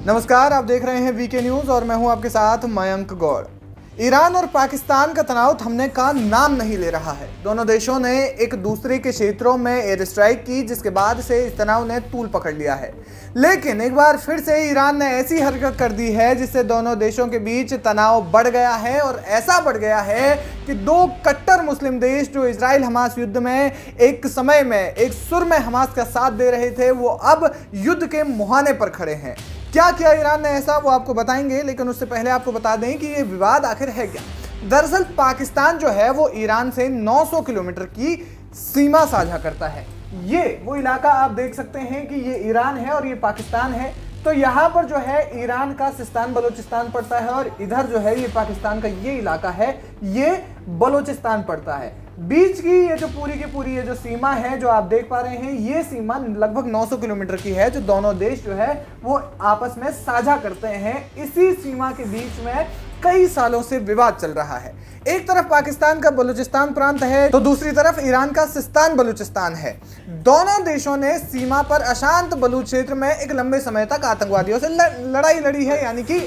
नमस्कार, आप देख रहे हैं वीके न्यूज और मैं हूं आपके साथ मयंक गौड़। ईरान और पाकिस्तान का तनाव थमने का नाम नहीं ले रहा है। दोनों देशों ने एक दूसरे के क्षेत्रों में एयर स्ट्राइक की, जिसके बाद से इस तनाव ने तूल पकड़ लिया है। लेकिन एक बार फिर से ईरान ने ऐसी हरकत कर दी है जिससे दोनों देशों के बीच तनाव बढ़ गया है, और ऐसा बढ़ गया है कि दो कट्टर मुस्लिम देश जो इजराइल हमास युद्ध में एक समय में एक सुर में हमास का साथ दे रहे थे, वो अब युद्ध के मुहाने पर खड़े हैं। क्या किया ईरान ने ऐसा, वो आपको बताएंगे, लेकिन उससे पहले आपको बता दें कि ये विवाद आखिर है क्या। दरअसल पाकिस्तान जो है वो ईरान से 900 किलोमीटर की सीमा साझा करता है। ये वो इलाका आप देख सकते हैं कि ये ईरान है और ये पाकिस्तान है। तो यहाँ पर जो है ईरान का सिस्तान बलूचिस्तान पड़ता है, और इधर जो है ये पाकिस्तान का ये इलाका है, ये बलूचिस्तान पड़ता है। बीच की ये जो पूरी की पूरी ये जो सीमा है जो आप देख पा रहे हैं, ये सीमा लगभग 900 किलोमीटर की है, जो दोनों देश जो है वो आपस में साझा करते हैं। इसी सीमा के बीच में कई सालों से विवाद चल रहा है। एक तरफ पाकिस्तान का बलूचिस्तान प्रांत है, तो दूसरी तरफ ईरान का सिस्तान बलूचिस्तान है। दोनों देशों ने सीमा पर अशांत बलूच क्षेत्र में एक लंबे समय तक आतंकवादियों से लड़ाई लड़ी है। यानी कि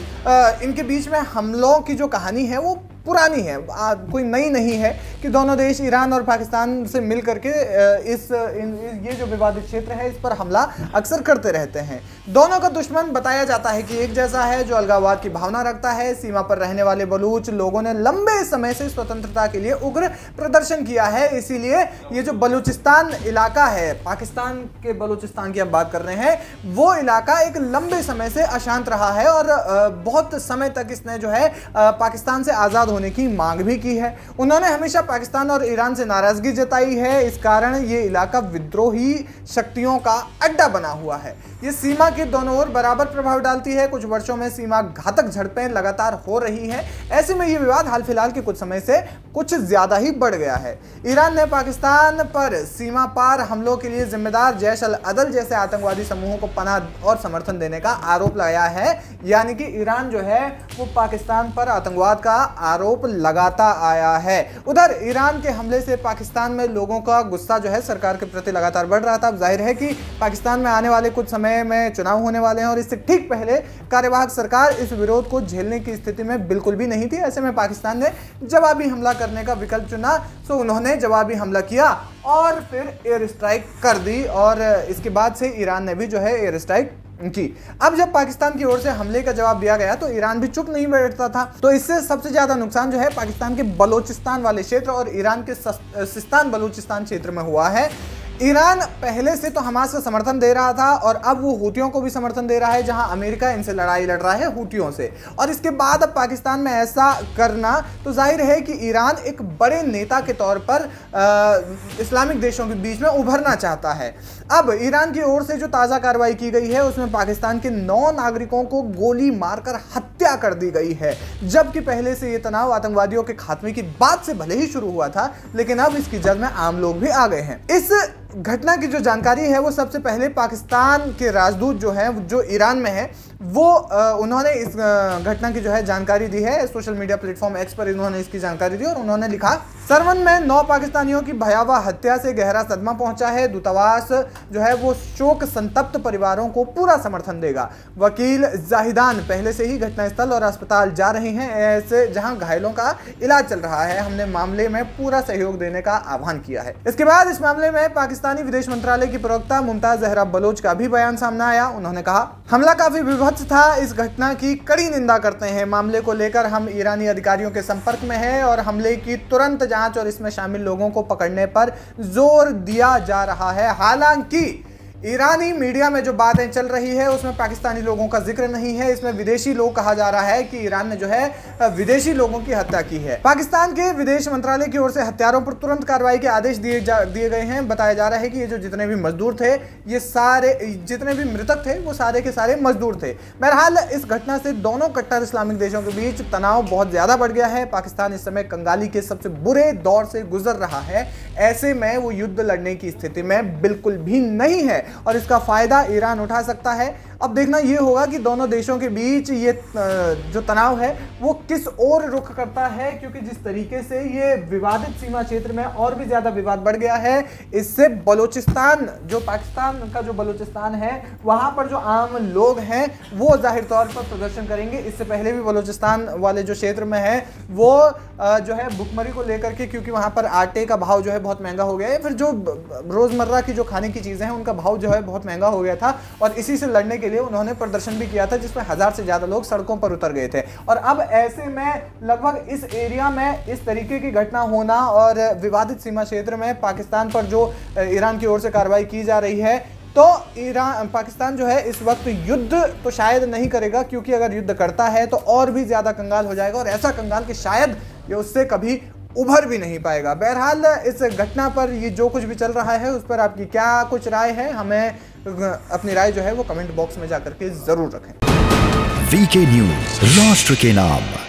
इनके बीच में हमलों की जो कहानी है वो पुरानी है, कोई नई नहीं है कि दोनों देश ईरान और पाकिस्तान से मिल करके ये जो विवादित क्षेत्र है इस पर हमला अक्सर करते रहते हैं। दोनों का दुश्मन बताया जाता है कि एक जैसा है, जो अलगाववाद की भावना रखता है। सीमा पर रहने वाले बलूच लोगों ने लंबे समय से स्वतंत्रता के लिए उग्र प्रदर्शन किया है। इसीलिए ये जो बलूचिस्तान इलाका है, पाकिस्तान के बलूचिस्तान की हम बात कर रहे हैं, वो इलाका एक लंबे समय से अशांत रहा है, और बहुत समय तक इसने जो है पाकिस्तान से आज़ाद होने की मांग भी की है। उन्होंने हमेशा पाकिस्तान और ईरान से नाराजगी जताई है। इस कारण ये इलाका विद्रोही शक्तियों का अड्डा बना हुआ है। ये सीमा के दोनों ओर बराबर प्रभाव डालती है। कुछ वर्षों में सीमा घातक झड़पें लगातार हो रही हैं। ऐसे में ये विवाद हाल फिलहाल के कुछ समय से कुछ ज्यादा ही बढ़ गया है। ईरान ने पाकिस्तान पर सीमा पार हमलों के लिए जिम्मेदार जैश अल अदल जैसे आतंकवादी समूहों को पनाह और समर्थन देने का आरोप लगाया है। यानी कि ईरान जो है वो पाकिस्तान पर आतंकवाद का आरोप लगाता आया है। उधर ईरान के हमले से पाकिस्तान में लोगों का गुस्सा जो है सरकार के प्रति लगातार बढ़ रहा था। अब जाहिर है कि पाकिस्तान में आने वाले कुछ समय में चुनाव होने वाले हैं, और इससे ठीक पहले कार्यवाहक सरकार इस विरोध को झेलने की स्थिति में बिल्कुल भी नहीं थी। ऐसे में पाकिस्तान ने जवाबी हमला करने का विकल्प चुना, तो उन्होंने जवाबी हमला किया और फिर एयर स्ट्राइक कर दी, और इसके बाद से ईरान ने भी जो है एयर स्ट्राइक की। अब जब पाकिस्तान की ओर से हमले का जवाब दिया गया तो ईरान भी चुप नहीं बैठता था। तो इससे सबसे ज्यादा नुकसान जो है पाकिस्तान के बलूचिस्तान वाले क्षेत्र और ईरान के सिस्तान बलूचिस्तान क्षेत्र में हुआ है। ईरान पहले से तो हमास का समर्थन दे रहा था, और अब वो हूतियों को भी समर्थन दे रहा है, जहां अमेरिका इनसे लड़ाई लड़ रहा है हूतियों से। और इसके बाद अब पाकिस्तान में ऐसा करना तो जाहिर है कि ईरान एक बड़े नेता के तौर पर इस्लामिक देशों के बीच में उभरना चाहता है। अब ईरान की ओर से जो ताज़ा कार्रवाई की गई है उसमें पाकिस्तान के 9 नागरिकों को गोली मारकर हत्या कर दी गई है। जबकि पहले से ये तनाव आतंकवादियों के खात्मे की बात से भले ही शुरू हुआ था, लेकिन अब इसकी जद में आम लोग भी आ गए हैं। इस घटना की जो जानकारी है वो सबसे पहले पाकिस्तान के राजदूत जो है, जो ईरान में है, वो उन्होंने इस घटना की जो है जानकारी दी है। सोशल मीडिया प्लेटफॉर्म एक्स पर इन्होंने इसकी जानकारी दी, और उन्होंने लिखा, सरवन में 9 पाकिस्तानियों की भयावह हत्या से गहरा सदमा पहुंचा है। दूतावास जो है वो शोक संतप्त परिवारों को पूरा समर्थन देगा। वकील जाहिदान पहले से ही घटनास्थल और अस्पताल जा रहे हैं, ऐसे जहां घायलों का इलाज चल रहा है। हमने मामले में पूरा सहयोग देने का आह्वान किया है। इसके बाद इस मामले में पाकिस्तानी विदेश मंत्रालय की प्रवक्ता मुमताज जहरा बलोच का भी बयान सामने आया। उन्होंने कहा, हमला काफी विभत्स था, इस घटना की कड़ी निंदा करते हैं। मामले को लेकर हम ईरानी अधिकारियों के संपर्क में हैं, और हमले की तुरंत जांच और इसमें शामिल लोगों को पकड़ने पर जोर दिया जा रहा है। हालांकि ईरानी मीडिया में जो बातें चल रही है उसमें पाकिस्तानी लोगों का जिक्र नहीं है। इसमें विदेशी लोग कहा जा रहा है कि ईरान ने जो है विदेशी लोगों की हत्या की है। पाकिस्तान के विदेश मंत्रालय की ओर से हत्यारों पर तुरंत कार्रवाई के आदेश दिए गए हैं। बताया जा रहा है कि ये जो जितने भी मजदूर थे, ये सारे जितने भी मृतक थे वो सारे के सारे मजदूर थे। बहरहाल इस घटना से दोनों कट्टर इस्लामिक देशों के बीच तनाव बहुत ज्यादा बढ़ गया है। पाकिस्तान इस समय कंगाली के सबसे बुरे दौर से गुजर रहा है। ऐसे में वो युद्ध लड़ने की स्थिति में बिल्कुल भी नहीं है, और इसका फायदा ईरान उठा सकता है। अब देखना ये होगा कि दोनों देशों के बीच ये जो तनाव है वो किस ओर रुख करता है, क्योंकि जिस तरीके से ये विवादित सीमा क्षेत्र में और भी ज्यादा विवाद बढ़ गया है, इससे बलूचिस्तान, जो पाकिस्तान का जो बलूचिस्तान है, वहां पर जो आम लोग हैं वो जाहिर तौर पर प्रदर्शन करेंगे। इससे पहले भी बलूचिस्तान वाले जो क्षेत्र में है वो जो है भुखमरी को लेकर के, क्योंकि वहां पर आटे का भाव जो है बहुत महंगा हो गया है, फिर जो रोजमर्रा की जो खाने की चीजें हैं उनका भाव जो है बहुत महंगा हो गया था, और इसी से लड़ने के लिए उन्होंने प्रदर्शन भी किया था जिसमें 1000 से ज्यादा लोग सड़कों पर उतर गए थे। और अब ऐसे में लगभग इस एरिया में इस तरीके की घटना होना और विवादित सीमा क्षेत्र में पाकिस्तान पर जो ईरान की ओर से कार्रवाई की जा रही है, तो पाकिस्तान जो है इस वक्त युद्ध तो शायद नहीं करेगा, क्योंकि अगर युद्ध करता है तो और भी ज्यादा कंगाल हो जाएगा, और ऐसा कंगाल कि शायद ये उससे कभी उभर भी नहीं पाएगा। बहरहाल इस घटना पर ये जो कुछ भी चल रहा है उस पर आपकी क्या कुछ राय है, हमें अपनी राय जो है वो कमेंट बॉक्स में जाकर के जरूर रखें। वीके न्यूज, राष्ट्र के नाम।